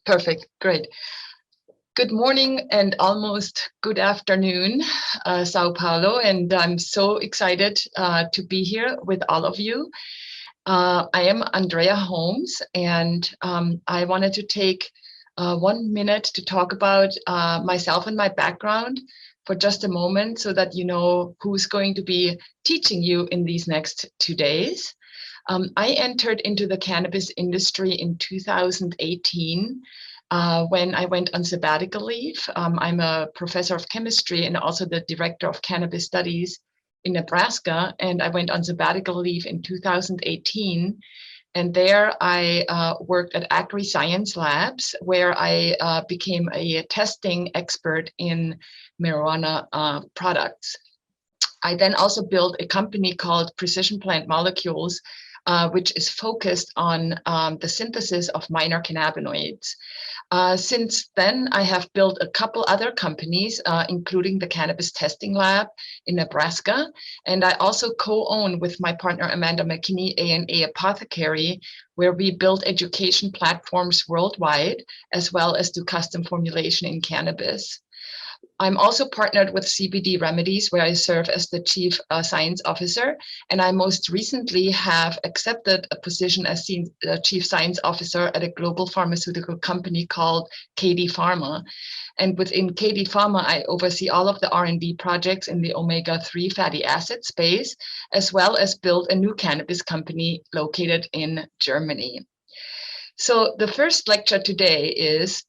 Perfect. Great. Good morning and almost good afternoon, Sao Paulo. And I'm so excited to be here with all of you. I am Andrea Holmes, and I wanted to take 1 minute to talk about myself and my background for just a moment so that you know who's going to be teaching you in these next 2 days. I entered into the cannabis industry in 2018 when I went on sabbatical leave. I'm a professor of chemistry and also the director of cannabis studies in Nebraska, and I went on sabbatical leave in 2018. And there I worked at Agri-Science Labs, where I became a testing expert in marijuana products. I then also built a company called Precision Plant Molecules, which is focused on the synthesis of minor cannabinoids. Since then, I have built a couple other companies, including the Cannabis Testing Lab in Nebraska. And I also co-own with my partner, Amanda McKinney, A&A Apothecary, where we build education platforms worldwide, as well as do custom formulation in cannabis. I'm also partnered with CBD Remedies, where I serve as the Chief Science Officer, and I most recently have accepted a position as Chief Science Officer at a global pharmaceutical company called KD Pharma. And within KD Pharma, I oversee all of the R&D projects in the omega-3 fatty acid space, as well as build a new cannabis company located in Germany. So the first lecture today is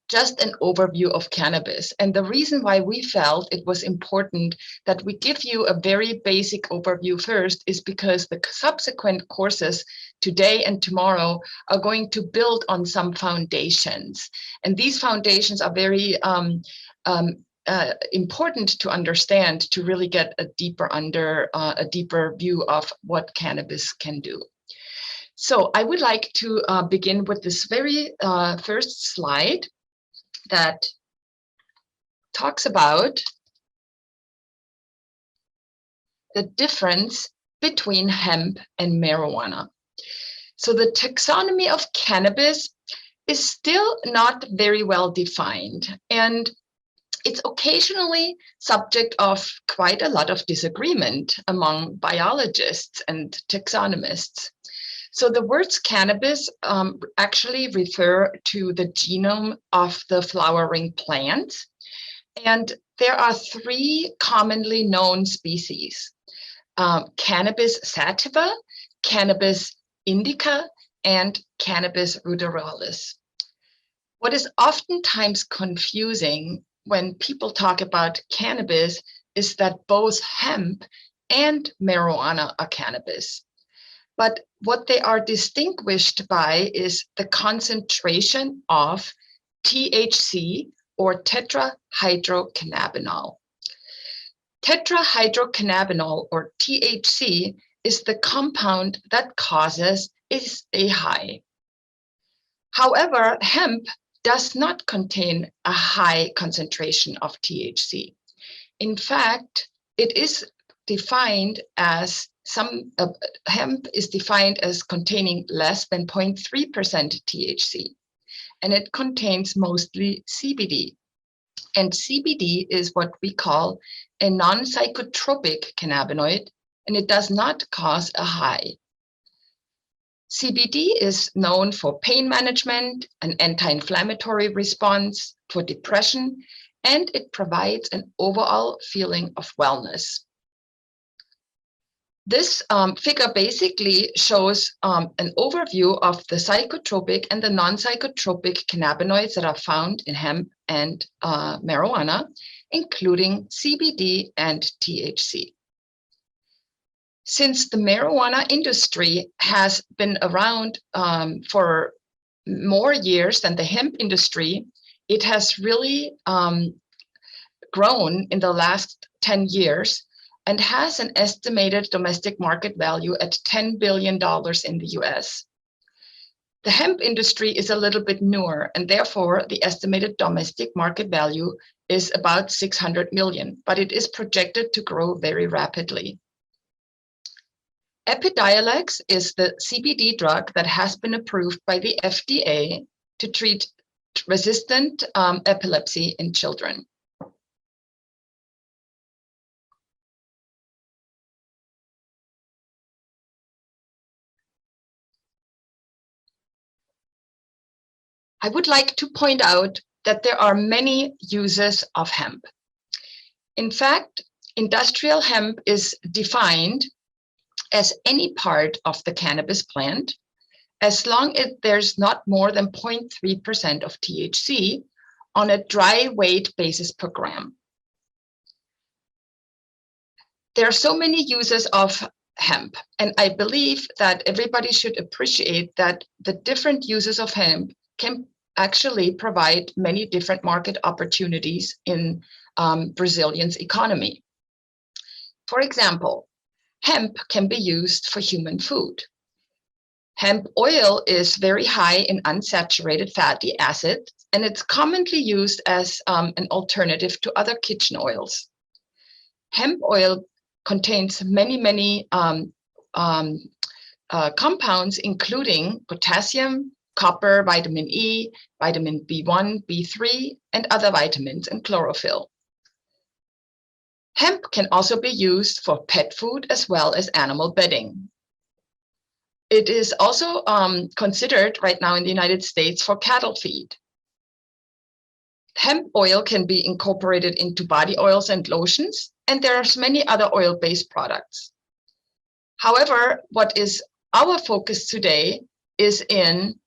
just an overview of cannabis. And the reason why we felt it was important that we give you a very basic overview first is because the subsequent courses today and tomorrow are going to build on some foundations. And these foundations are very important to understand to really get a deeper view of what cannabis can do. So I would like to begin with this very first slide that talks about the difference between hemp and marijuana. So the taxonomy of cannabis is still not very well defined, and it's occasionally subject of quite a lot of disagreement among biologists and taxonomists. So the words cannabis actually refer to the genome of the flowering plant. And there are 3 commonly known species, Cannabis sativa, Cannabis indica, and Cannabis ruderalis. What is oftentimes confusing when people talk about cannabis is that both hemp and marijuana are cannabis. But what they are distinguished by is the concentration of THC, or tetrahydrocannabinol. Tetrahydrocannabinol, or THC, is the compound that causes a high. However, hemp does not contain a high concentration of THC. In fact, it is defined as hemp is defined as containing less than 0.3% THC, and it contains mostly CBD. And CBD is what we call a non-psychotropic cannabinoid, and it does not cause a high. CBD is known for pain management, an anti-inflammatory response, for depression, and it provides an overall feeling of wellness. This figure basically shows an overview of the psychotropic and the non-psychotropic cannabinoids that are found in hemp and marijuana, including CBD and THC. Since the marijuana industry has been around for more years than the hemp industry, it has really grown in the last 10 years and has an estimated domestic market value at $10 billion in the US. The hemp industry is a little bit newer, and therefore the estimated domestic market value is about 600 million, but it is projected to grow very rapidly. Epidiolex is the CBD drug that has been approved by the FDA to treat treatment-resistant epilepsy in children. I would like to point out that there are many uses of hemp. In fact, industrial hemp is defined as any part of the cannabis plant, as long as there's not more than 0.3% of THC on a dry weight basis per gram. There are so many uses of hemp, and I believe that everybody should appreciate that the different uses of hemp can actually provide many different market opportunities in Brazilian's economy. For example, hemp can be used for human food. Hemp oil is very high in unsaturated fatty acids, and it's commonly used as an alternative to other kitchen oils. Hemp oil contains many compounds, including potassium, copper, vitamin E, vitamin B1, B3, and other vitamins, and chlorophyll. Hemp can also be used for pet food as well as animal bedding. It is also considered right now in the United States for cattle feed. Hemp oil can be incorporated into body oils and lotions, and there are many other oil-based products. However, what is our focus today is in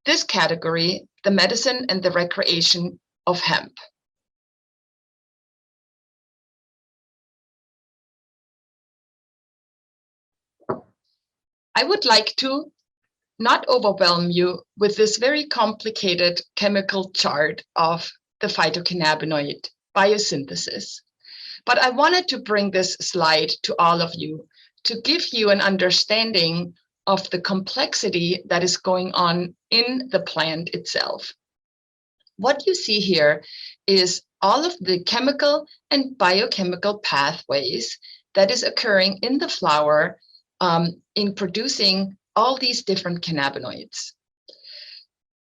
this category, the medicine and the recreation of hemp. I would like to not overwhelm you with this very complicated chemical chart of the phytocannabinoid biosynthesis, but I wanted to bring this slide to all of you to give you an understanding of the complexity that is going on in the plant itself. What you see here is all of the chemical and biochemical pathways that is occurring in the flower in producing all these different cannabinoids.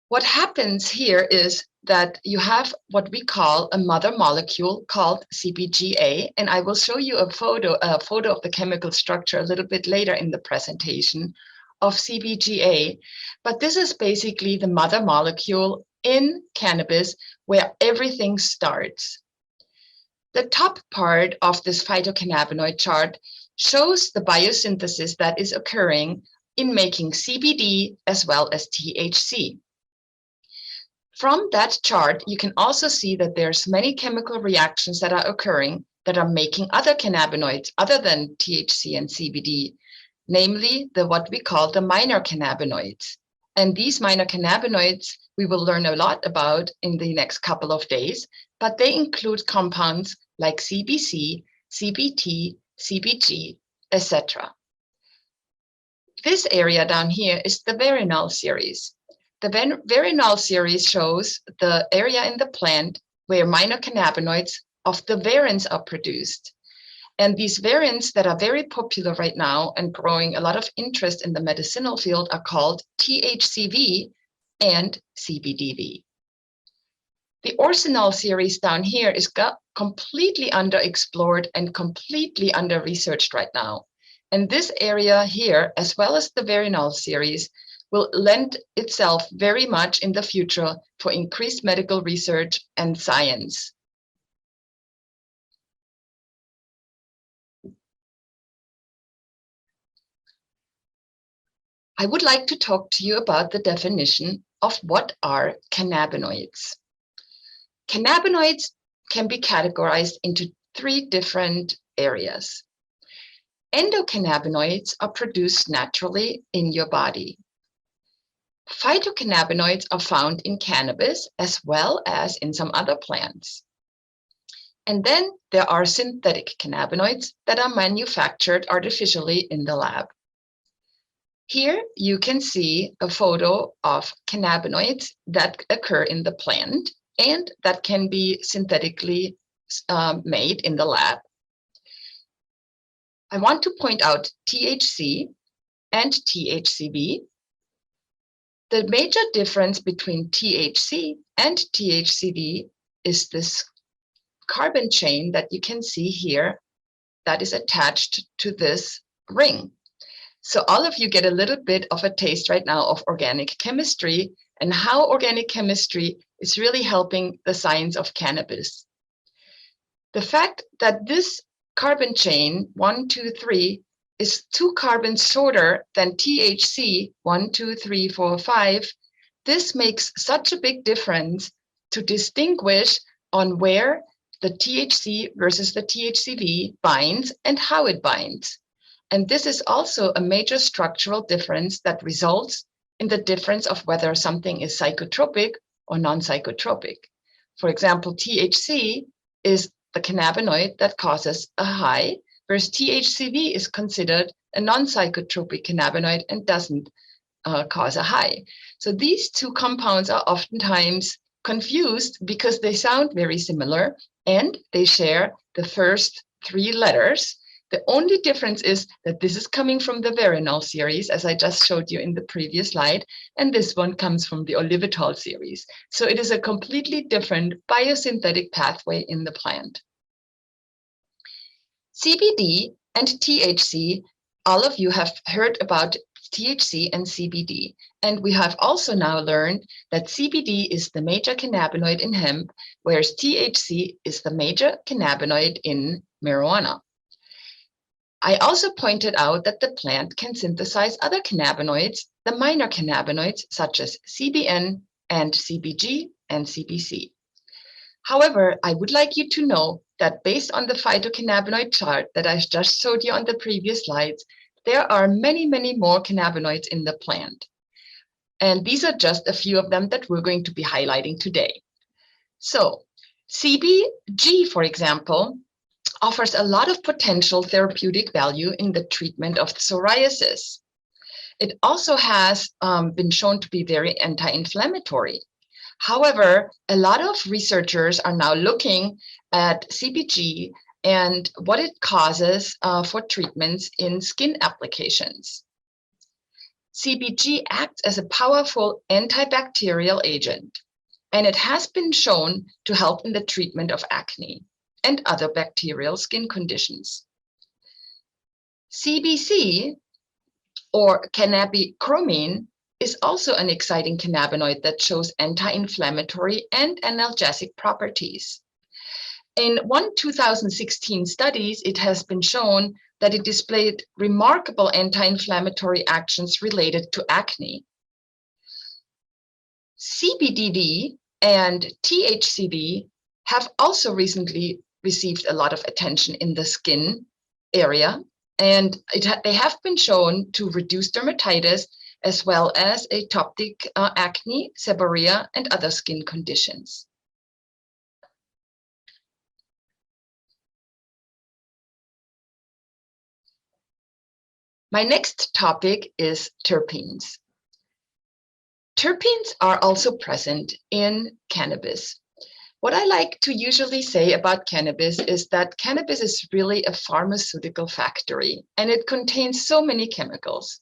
What happens here is that you have what we call a mother molecule called CBGA, and I will show you a photo of the chemical structure a little bit later in the presentation of CBGA. But this is basically the mother molecule in cannabis where everything starts. The top part of this phytocannabinoid chart shows the biosynthesis that is occurring in making CBD as well as THC. From that chart, you can also see that there's many chemical reactions that are occurring that are making other cannabinoids other than THC and CBD, namely what we call the minor cannabinoids. And these minor cannabinoids, we will learn a lot about in the next couple of days, but they include compounds like CBC, CBT, CBG, etc. This area down here is the verinol series. The verinol series shows the area in the plant where minor cannabinoids of the verins are produced. And these verins that are very popular right now and growing a lot of interest in the medicinal field are called THCV and CBDV. The orsinol series down here is completely underexplored and completely under-researched right now. And this area here, as well as the verinol series, will lend itself very much in the future for increased medical research and science. I would like to talk to you about the definition of what are cannabinoids. Cannabinoids can be categorized into three different areas. Endocannabinoids are produced naturally in your body. Phytocannabinoids are found in cannabis as well as in some other plants. And then there are synthetic cannabinoids that are manufactured artificially in the lab. Here you can see a photo of cannabinoids that occur in the plant and that can be synthetically made in the lab. I want to point out THC and THCV. The major difference between THC and THCV is this carbon chain that you can see here that is attached to this ring. So all of you get a little bit of a taste right now of organic chemistry and how organic chemistry is really helping the science of cannabis. The fact that this carbon chain 1, 2, 3 is 2 carbons shorter than THC 1, 2, 3, 4, 5, this makes such a big difference to distinguish on where the THC versus the THCV binds and how it binds. And this is also a major structural difference that results in the difference of whether something is psychotropic or non-psychotropic. For example, THC is the cannabinoid that causes a high, whereas THCV is considered a non-psychotropic cannabinoid and doesn't cause a high. So these two compounds are oftentimes confused because they sound very similar and they share the first 3 letters. The only difference is that this is coming from the veronal series, as I just showed you in the previous slide, and this one comes from the olivitol series. So it is a completely different biosynthetic pathway in the plant. CBD and THC, all of you have heard about THC and CBD, and we have also now learned that CBD is the major cannabinoid in hemp, whereas THC is the major cannabinoid in marijuana. I also pointed out that the plant can synthesize other cannabinoids, the minor cannabinoids such as CBN and CBG and CBC. However, I would like you to know that based on the phytocannabinoid chart that I just showed you on the previous slides, there are many, many more cannabinoids in the plant. And these are just a few of them that we're going to be highlighting today. So CBG, for example, offers a lot of potential therapeutic value in the treatment of psoriasis. It also has been shown to be very anti-inflammatory. However, a lot of researchers are now looking at CBG and what it causes for treatments in skin applications. CBG acts as a powerful antibacterial agent, and it has been shown to help in the treatment of acne and other bacterial skin conditions. CBC, or cannabichromene, is also an exciting cannabinoid that shows anti-inflammatory and analgesic properties. In one 2016 studies, it has been shown that it displayed remarkable anti-inflammatory actions related to acne. CBDV and THCV have also recently received a lot of attention in the skin area, and they have been shown to reduce dermatitis as well as atopic acne, seborrhea, and other skin conditions. My next topic is terpenes. Terpenes are also present in cannabis. What I like to usually say about cannabis is that cannabis is really a pharmaceutical factory, and it contains so many chemicals.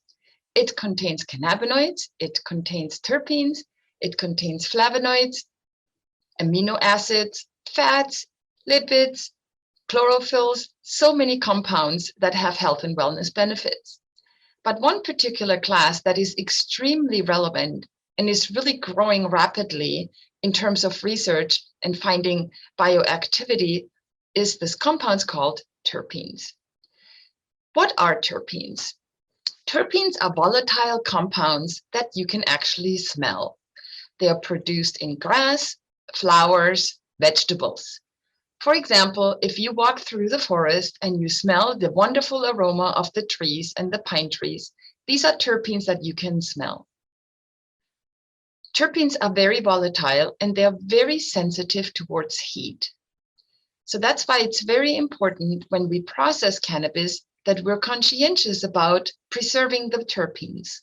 It contains cannabinoids, it contains terpenes, it contains flavonoids, amino acids, fats, lipids, chlorophylls, so many compounds that have health and wellness benefits. But one particular class that is extremely relevant and is really growing rapidly in terms of research and finding bioactivity is this compounds called terpenes. What are terpenes? Terpenes are volatile compounds that you can actually smell. They are produced in grass, flowers, vegetables. For example, if you walk through the forest and you smell the wonderful aroma of the trees and the pine trees, these are terpenes that you can smell. Terpenes are very volatile and they're very sensitive towards heat. So that's why it's very important when we process cannabis that we're conscientious about preserving the terpenes.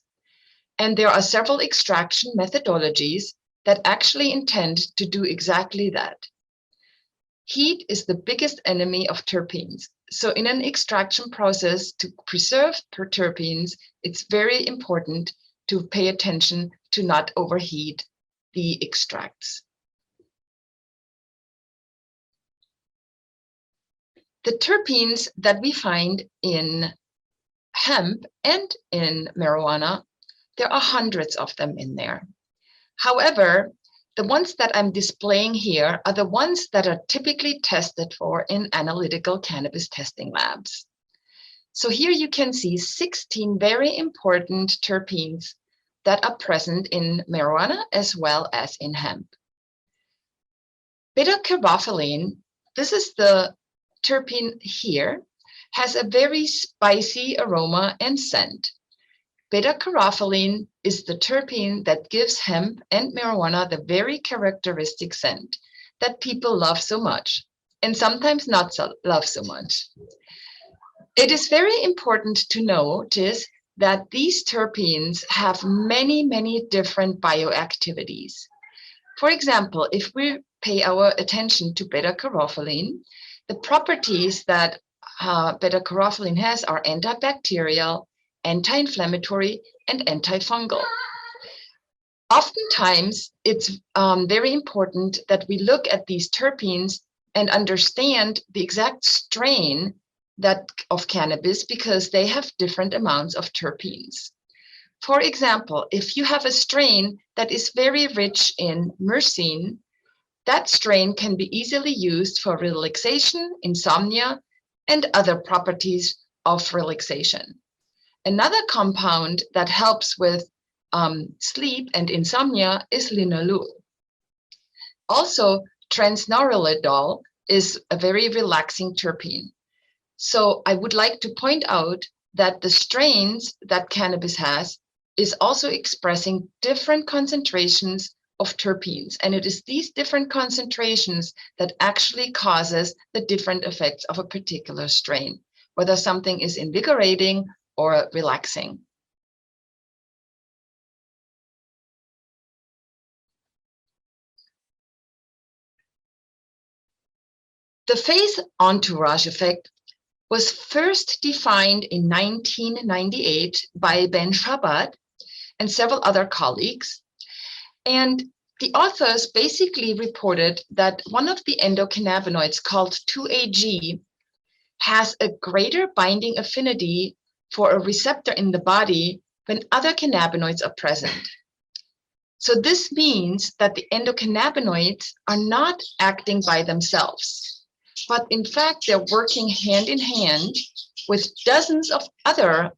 And there are several extraction methodologies that actually intend to do exactly that. Heat is the biggest enemy of terpenes. So in an extraction process to preserve terpenes, it's very important to pay attention to not overheat the extracts. The terpenes that we find in hemp and in marijuana, there are hundreds of them in there. However, the ones that I'm displaying here are the ones that are typically tested for in analytical cannabis testing labs. So here you can see 16 very important terpenes that are present in marijuana as well as in hemp. Beta-caryophyllene, this is the terpene here, has a very spicy aroma and scent. Beta-caryophyllene is the terpene that gives hemp and marijuana the very characteristic scent that people love so much, and sometimes not love so much. It is very important to notice that these terpenes have many, many different bioactivities. For example, if we pay our attention to beta-caryophyllene, the properties that beta-caryophyllene has are antibacterial, anti-inflammatory, and antifungal. Oftentimes, it's very important that we look at these terpenes and understand the exact strain of cannabis, because they have different amounts of terpenes. For example, if you have a strain that is very rich in myrcene, that strain can be easily used for relaxation, insomnia, and other properties of relaxation. Another compound that helps with sleep and insomnia is linalool. Also, transnorelidol is a very relaxing terpene. So I would like to point out that the strains that cannabis has is also expressing different concentrations of terpenes. And it is these different concentrations that actually causes the different effects of a particular strain, whether something is invigorating or relaxing. The phase entourage effect was first defined in 1998 by Ben Shabbat and several other colleagues. And the authors basically reported that one of the endocannabinoids called 2-AG has a greater binding affinity for a receptor in the body when other cannabinoids are present. So this means that the endocannabinoids are not acting by themselves, but in fact, they're working hand in hand with dozens of other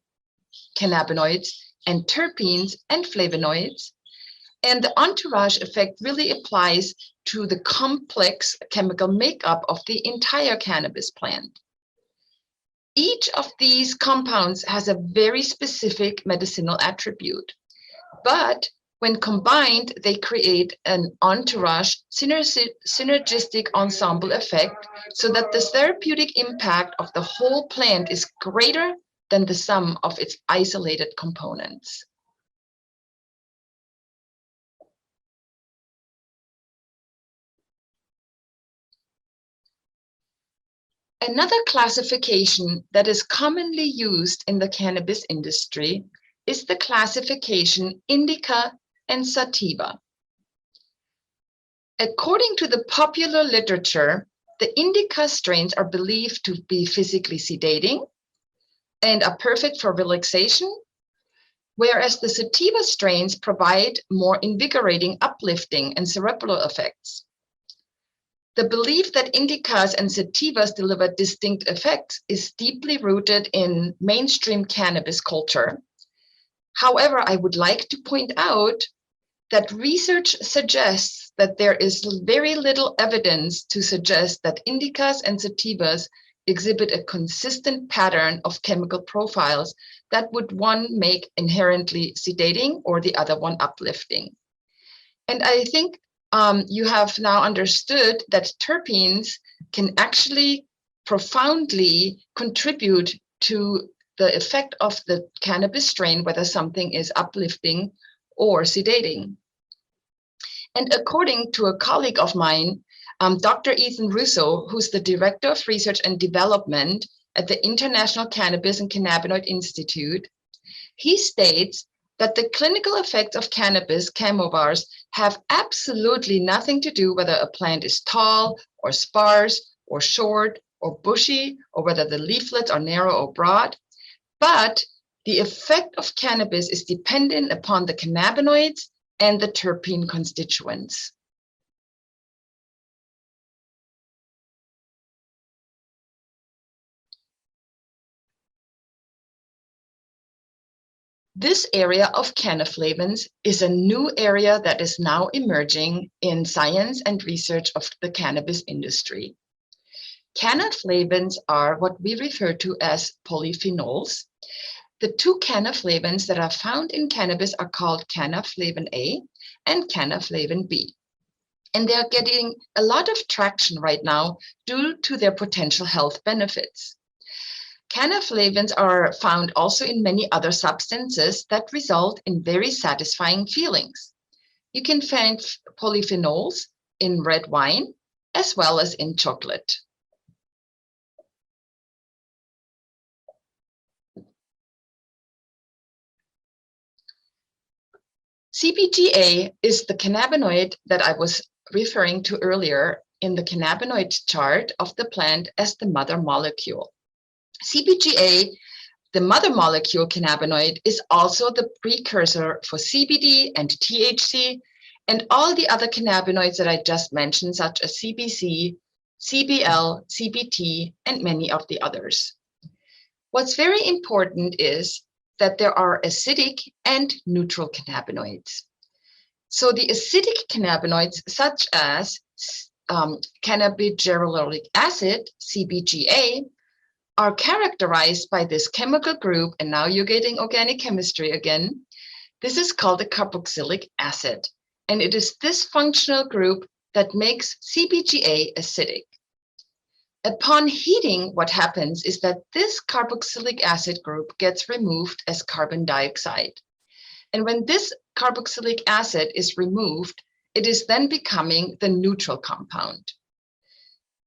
cannabinoids and terpenes and flavonoids. And the entourage effect really applies to the complex chemical makeup of the entire cannabis plant. Each of these compounds has a very specific medicinal attribute, but when combined, they create an entourage synergistic ensemble effect, so that the therapeutic impact of the whole plant is greater than the sum of its isolated components. Another classification that is commonly used in the cannabis industry is the classification indica and sativa. According to the popular literature, the indica strains are believed to be physically sedating and are perfect for relaxation, whereas the sativa strains provide more invigorating, uplifting, and cerebral effects. The belief that indicas and sativas deliver distinct effects is deeply rooted in mainstream cannabis culture. However, I would like to point out that research suggests that there is very little evidence to suggest that indicas and sativas exhibit a consistent pattern of chemical profiles that would one make inherently sedating or the other one uplifting. And I think you have now understood that terpenes can actually profoundly contribute to the effect of the cannabis strain, whether something is uplifting or sedating. And according to a colleague of mine, Dr. Ethan Russo, who's the Director of Research and Development at the International Cannabis and Cannabinoid Institute, he states that the clinical effects of cannabis chamomars have absolutely nothing to do whether a plant is tall or sparse or short or bushy, or whether the leaflets are narrow or broad, but the effect of cannabis is dependent upon the cannabinoids and the terpene constituents. This area of cannaflavins is a new area that is now emerging in science and research of the cannabis industry. Cannaflavins are what we refer to as polyphenols. The two cannaflavins that are found in cannabis are called cannaflavin A and cannaflavin B. And they're getting a lot of traction right now due to their potential health benefits. Cannaflavins are found also in many other substances that result in very satisfying feelings. You can find polyphenols in red wine as well as in chocolate. CBGA is the cannabinoid that I was referring to earlier in the cannabinoid chart of the plant as the mother molecule. CBGA, the mother molecule cannabinoid, is also the precursor for CBD and THC and all the other cannabinoids that I just mentioned, such as CBC, CBL, CBT, and many of the others. What's very important is that there are acidic and neutral cannabinoids. So the acidic cannabinoids, such as cannabigerolic acid, CBGA, are characterized by this chemical group, and now you're getting organic chemistry again. This is called the carboxylic acid, and it is this functional group that makes CBGA acidic. Upon heating, what happens is that this carboxylic acid group gets removed as carbon dioxide. And when this carboxylic acid is removed, it is then becoming the neutral compound.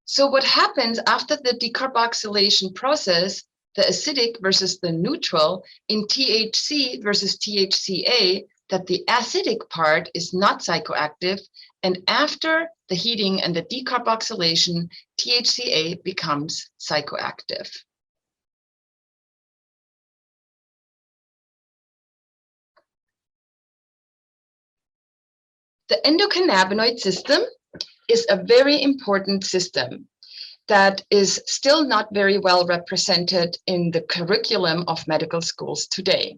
So what happens after the decarboxylation process, the acidic versus the neutral in THC versus THCA, that the acidic part is not psychoactive, and after the heating and the decarboxylation, THCA becomes psychoactive. The endocannabinoid system is a very important system that is still not very well represented in the curriculum of medical schools today.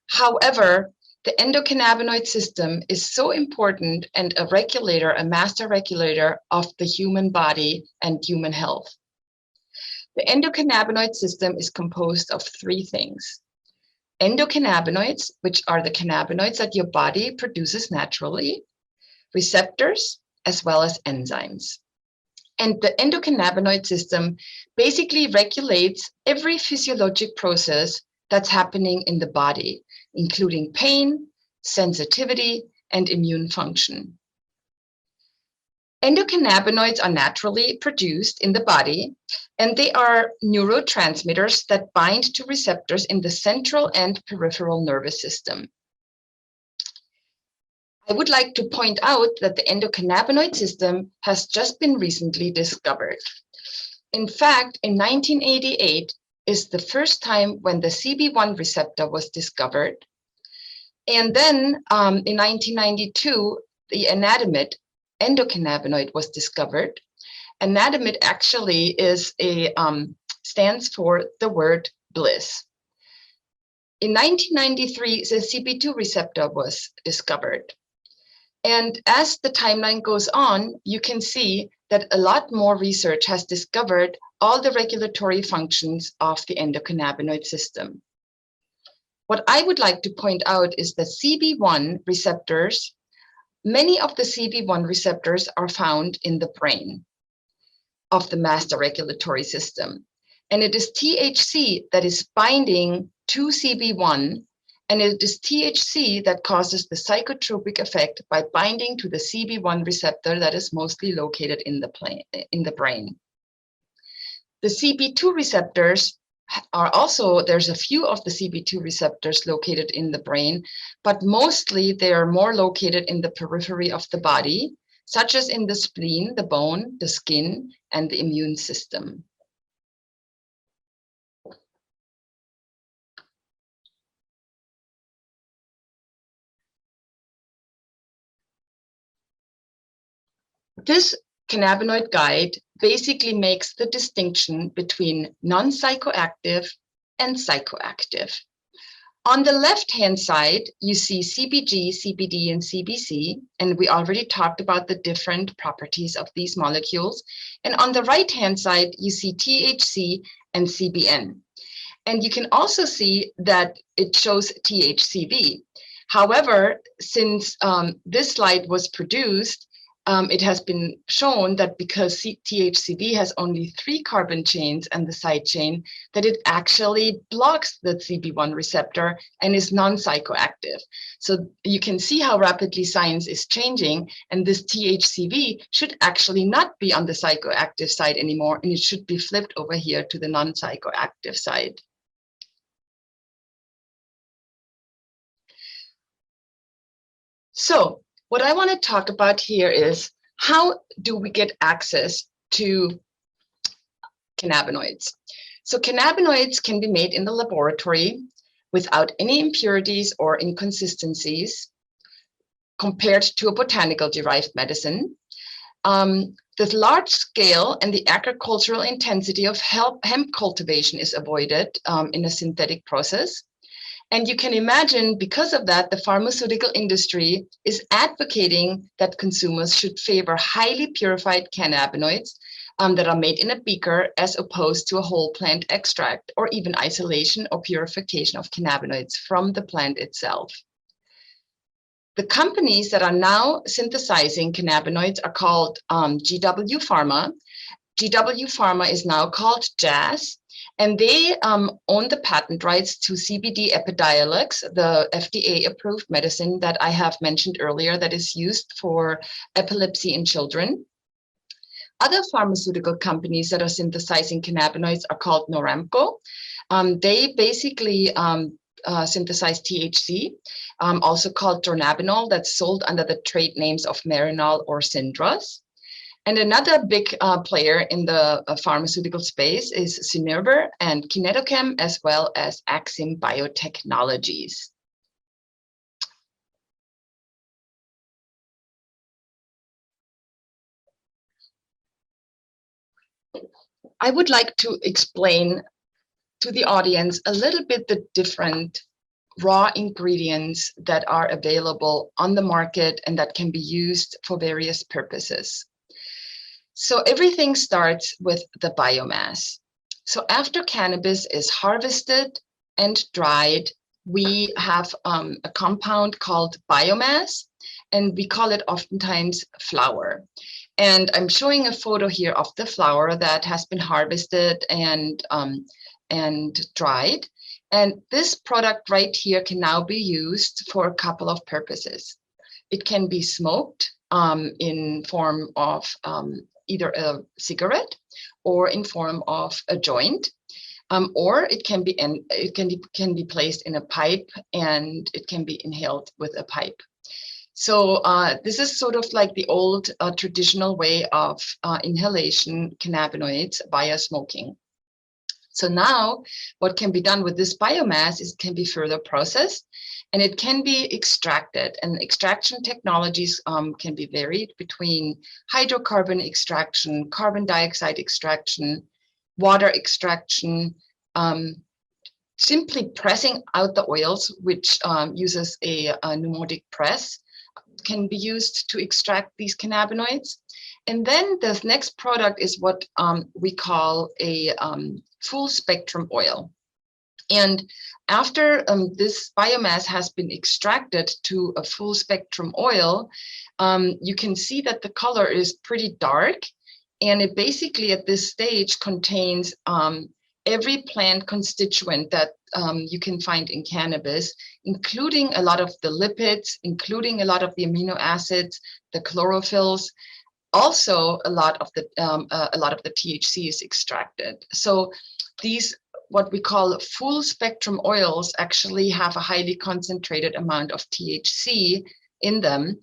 However, the endocannabinoid system is so important and a regulator, a master regulator of the human body and human health. The endocannabinoid system is composed of three things. Endocannabinoids, which are the cannabinoids that your body produces naturally, receptors, as well as enzymes. And the endocannabinoid system basically regulates every physiologic process that's happening in the body, including pain, sensitivity, and immune function. Endocannabinoids are naturally produced in the body, and they are neurotransmitters that bind to receptors in the central and peripheral nervous system. I would like to point out that the endocannabinoid system has just been recently discovered. In fact, in 1988 is the first time when the CB1 receptor was discovered. And then in 1992, the anandamide endocannabinoid was discovered. Anandamide actually is stands for the word bliss. In 1993, the CB2 receptor was discovered. And as the timeline goes on, you can see that a lot more research has discovered all the regulatory functions of the endocannabinoid system. What I would like to point out is that CB1 receptors, many of the CB1 receptors are found in the brain of the master regulatory system. And it is THC that is binding to CB1, and it is THC that causes the psychotropic effect by binding to the CB1 receptor that is mostly located in the brain. The CB2 receptors there's a few of the CB2 receptors located in the brain, but mostly they are more located in the periphery of the body, such as in the spleen, the bone, the skin, and the immune system. This cannabinoid guide basically makes the distinction between non-psychoactive and psychoactive. On the left-hand side, you see CBG, CBD, and CBC, and we already talked about the different properties of these molecules. And on the right-hand side, you see THC and CBN. And you can also see that it shows THCV. However, since this slide was produced, it has been shown that because THCV has only 3 carbon chains and the side chain, that it actually blocks the CB1 receptor and is non-psychoactive. So you can see how rapidly science is changing, and this THCV should actually not be on the psychoactive side anymore, and it should be flipped over here to the non-psychoactive side. So what I want to talk about here is, how do we get access to cannabinoids? So cannabinoids can be made in the laboratory without any impurities or inconsistencies compared to a botanical derived medicine. The large scale and the agricultural intensity of hemp cultivation is avoided in a synthetic process. And you can imagine, because of that, the pharmaceutical industry is advocating that consumers should favor highly purified cannabinoids that are made in a beaker, as opposed to a whole plant extract or even isolation or purification of cannabinoids from the plant itself. The companies that are now synthesizing cannabinoids are called GW Pharma. GW Pharma is now called Jazz. And they own the patent rights to CBD Epidiolex, the FDA-approved medicine that I have mentioned earlier that is used for epilepsy in children. Other pharmaceutical companies that are synthesizing cannabinoids are called Noramco. They basically synthesize THC, also called dronabinol, that's sold under the trade names of Marinol or Syndros. And another big player in the pharmaceutical space is Synerver and Kinetochem, as well as Axim Biotechnologies. I would like to explain to the audience a little bit the different raw ingredients that are available on the market and that can be used for various purposes. So everything starts with the biomass. So after cannabis is harvested and dried, we have a compound called biomass, and we call it oftentimes flower. And I'm showing a photo here of the flower that has been harvested and dried. And this product right here can now be used for a couple of purposes. It can be smoked in form of either a cigarette or in form of a joint, or it can be placed in a pipe, and it can be inhaled with a pipe. So this is sort of like the old traditional way of inhalation cannabinoids via smoking. So now what can be done with this biomass is it can be further processed, and it can be extracted. And extraction technologies can be varied between hydrocarbon extraction, carbon dioxide extraction, water extraction, simply pressing out the oils, which uses a pneumatic press, can be used to extract these cannabinoids. And then the next product is what we call a full spectrum oil. And after this biomass has been extracted to a full spectrum oil, you can see that the color is pretty dark. And it basically at this stage contains every plant constituent that you can find in cannabis, including a lot of the lipids, including a lot of the amino acids, the chlorophylls. Also, a lot of the THC is extracted. So these what we call full spectrum oils actually have a highly concentrated amount of THC in them.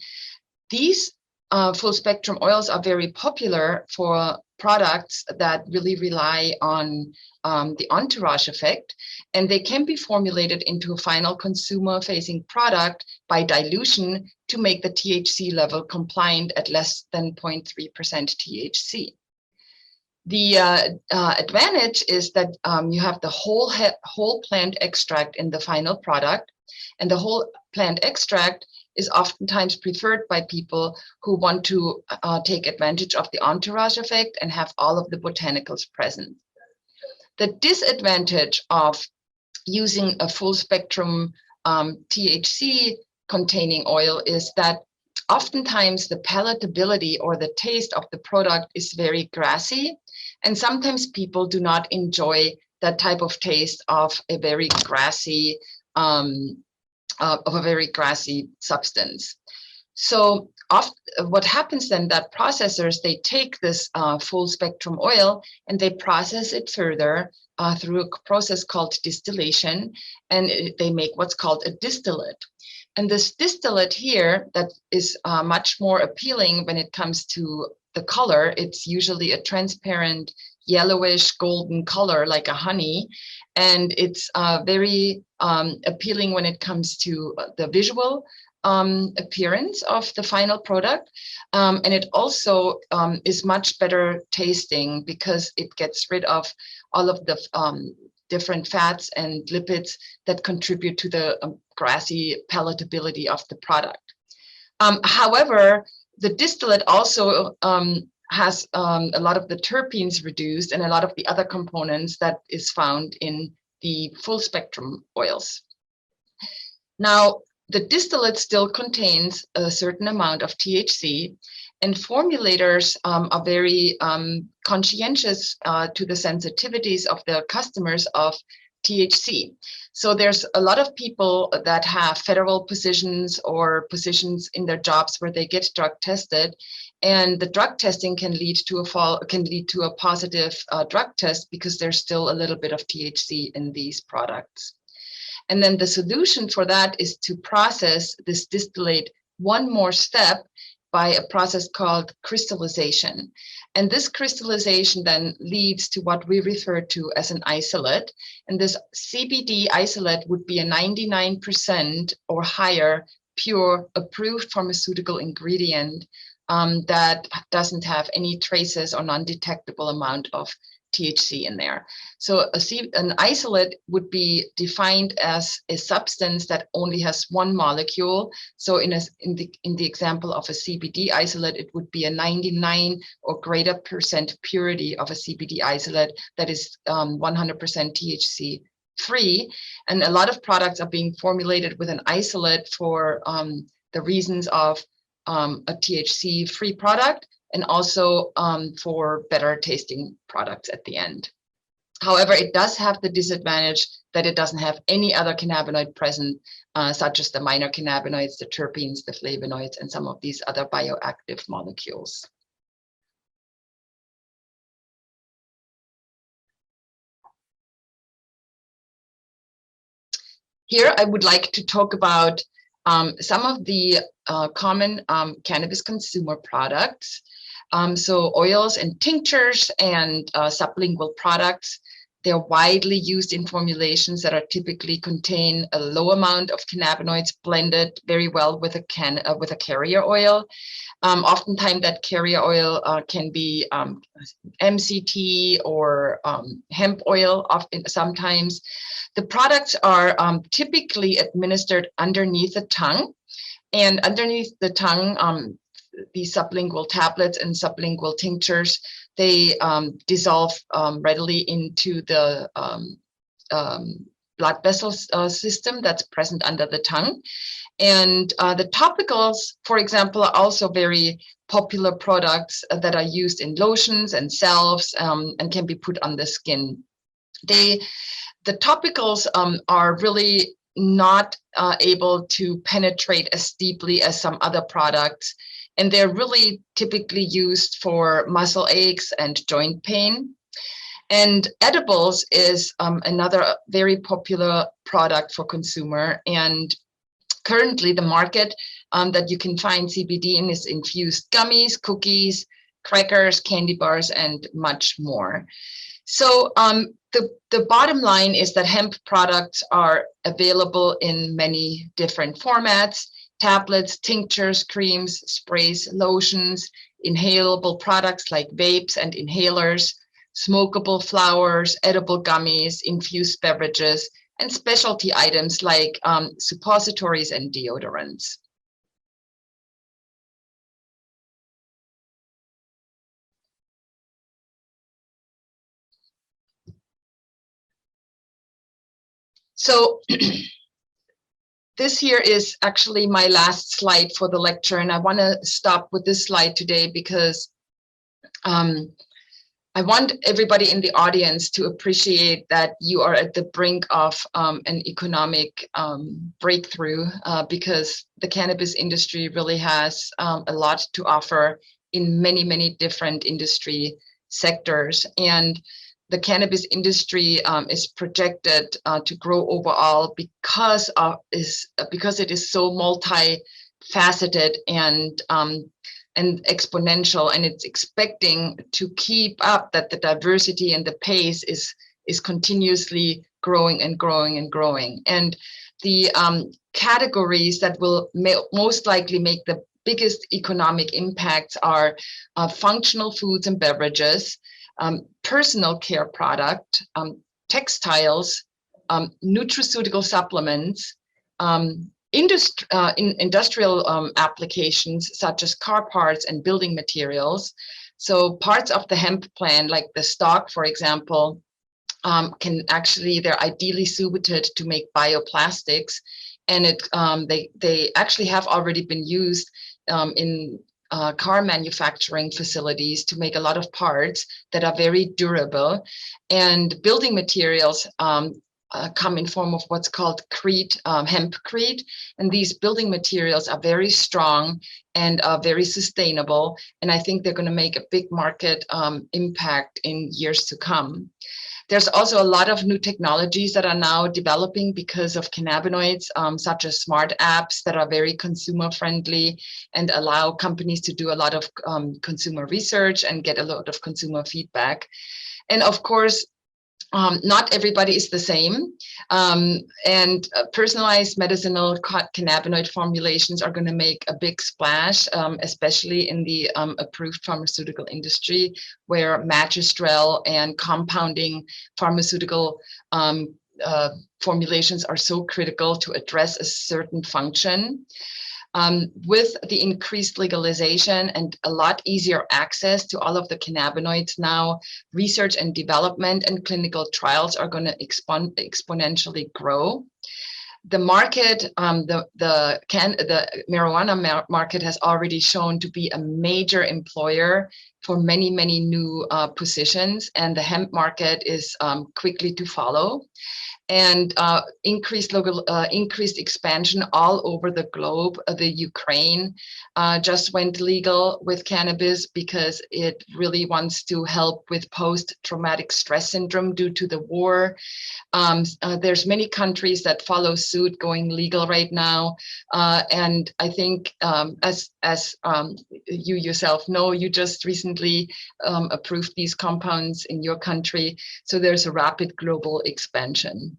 These full spectrum oils are very popular for products that really rely on the entourage effect, and they can be formulated into a final consumer facing product by dilution to make the THC level compliant at less than 0.3% THC. The advantage is that you have the whole plant extract in the final product, and the whole plant extract is oftentimes preferred by people who want to take advantage of the entourage effect and have all of the botanicals present. The disadvantage of using a full spectrum THC containing oil is that oftentimes the palatability or the taste of the product is very grassy, and sometimes people do not enjoy that type of taste of a very grassy substance. So what happens then, that processors, they take this full spectrum oil and they process it further through a process called distillation, and they make what's called a distillate. And this distillate here, that is much more appealing when it comes to the color. It's usually a transparent yellowish golden color like a honey, and it's very appealing when it comes to the visual appearance of the final product, and it also is much better tasting because it gets rid of all of the different fats and lipids that contribute to the grassy palatability of the product. However, the distillate also has a lot of the terpenes reduced and a lot of the other components that is found in the full spectrum oils. Now, the distillate still contains a certain amount of THC, and formulators are very conscientious to the sensitivities of their customers of THC. So there's a lot of people that have federal positions or positions in their jobs where they get drug tested, and the drug testing can lead to a positive drug test because there's still a little bit of THC in these products. And then the solution for that is to process this distillate one more step by a process called crystallization. And this crystallization then leads to what we refer to as an isolate. And this CBD isolate would be a 99% or higher pure approved pharmaceutical ingredient that doesn't have any traces or non-detectable amount of THC in there. So an isolate would be defined as a substance that only has one molecule. So in the example of a CBD isolate, it would be a 99 or greater percent purity of a CBD isolate that is 100% THC free. And a lot of products are being formulated with an isolate for the reasons of a THC free product, and also for better tasting products at the end. However, it does have the disadvantage that it doesn't have any other cannabinoid present, such as the minor cannabinoids, the terpenes, the flavonoids, and some of these other bioactive molecules. Here, I would like to talk about some of the common cannabis consumer products. So oils and tinctures and sublingual products, they're widely used in formulations that are typically contain a low amount of cannabinoids blended very well with a carrier oil. Oftentimes that carrier oil can be MCT or hemp oil. Sometimes the products are typically administered underneath the tongue, and underneath the tongue, these sublingual tablets and sublingual tinctures, they dissolve readily into the blood vessel system that's present under the tongue. And the topicals, for example, are also very popular products that are used in lotions and salves and can be put on the skin. The topicals are really not able to penetrate as deeply as some other products, and they're really typically used for muscle aches and joint pain. And edibles is another very popular product for consumer. And currently the market that you can find CBD in is infused gummies, cookies, crackers, candy bars, and much more. So the bottom line is that hemp products are available in many different formats: tablets, tinctures, creams, sprays, lotions, inhalable products like vapes and inhalers, smokable flowers, edible gummies, infused beverages, and specialty items like suppositories and deodorants. So this here is actually my last slide for the lecture, and I want to stop with this slide today because I want everybody in the audience to appreciate that you are at the brink of an economic breakthrough because the cannabis industry really has a lot to offer in many, many different industry sectors. And the cannabis industry is projected to grow overall because it is so multifaceted and exponential, and it's expecting to keep up that the diversity and the pace is continuously growing and growing and growing. And the categories that will most likely make the biggest economic impacts are functional foods and beverages, personal care product, textiles, nutraceutical supplements, industrial applications such as car parts and building materials. So parts of the hemp plant, like the stalk, for example, they're ideally suited to make bioplastics, and they actually have already been used in car manufacturing facilities to make a lot of parts that are very durable. And building materials come in form of what's called hempcrete, and these building materials are very strong and very sustainable, and I think they're going to make a big market impact in years to come. There's also a lot of new technologies that are now developing because of cannabinoids, such as smart apps that are very consumer friendly and allow companies to do a lot of consumer research and get a lot of consumer feedback. And of course, not everybody is the same, and personalized medicinal cannabinoid formulations are going to make a big splash, especially in the approved pharmaceutical industry, where magistrel and compounding pharmaceutical formulations are so critical to address a certain function. With the increased legalization and a lot easier access to all of the cannabinoids now, research and development and clinical trials are going to exponentially grow. The market, the marijuana market has already shown to be a major employer for many, many new positions, and the hemp market is quickly to follow. And increased expansion all over the globe. The Ukraine just went legal with cannabis because it really wants to help with post-traumatic stress syndrome due to the war. There's many countries that follow suit going legal right now. And I think as you yourself know, you just recently approved these compounds in your country. So there's a rapid global expansion.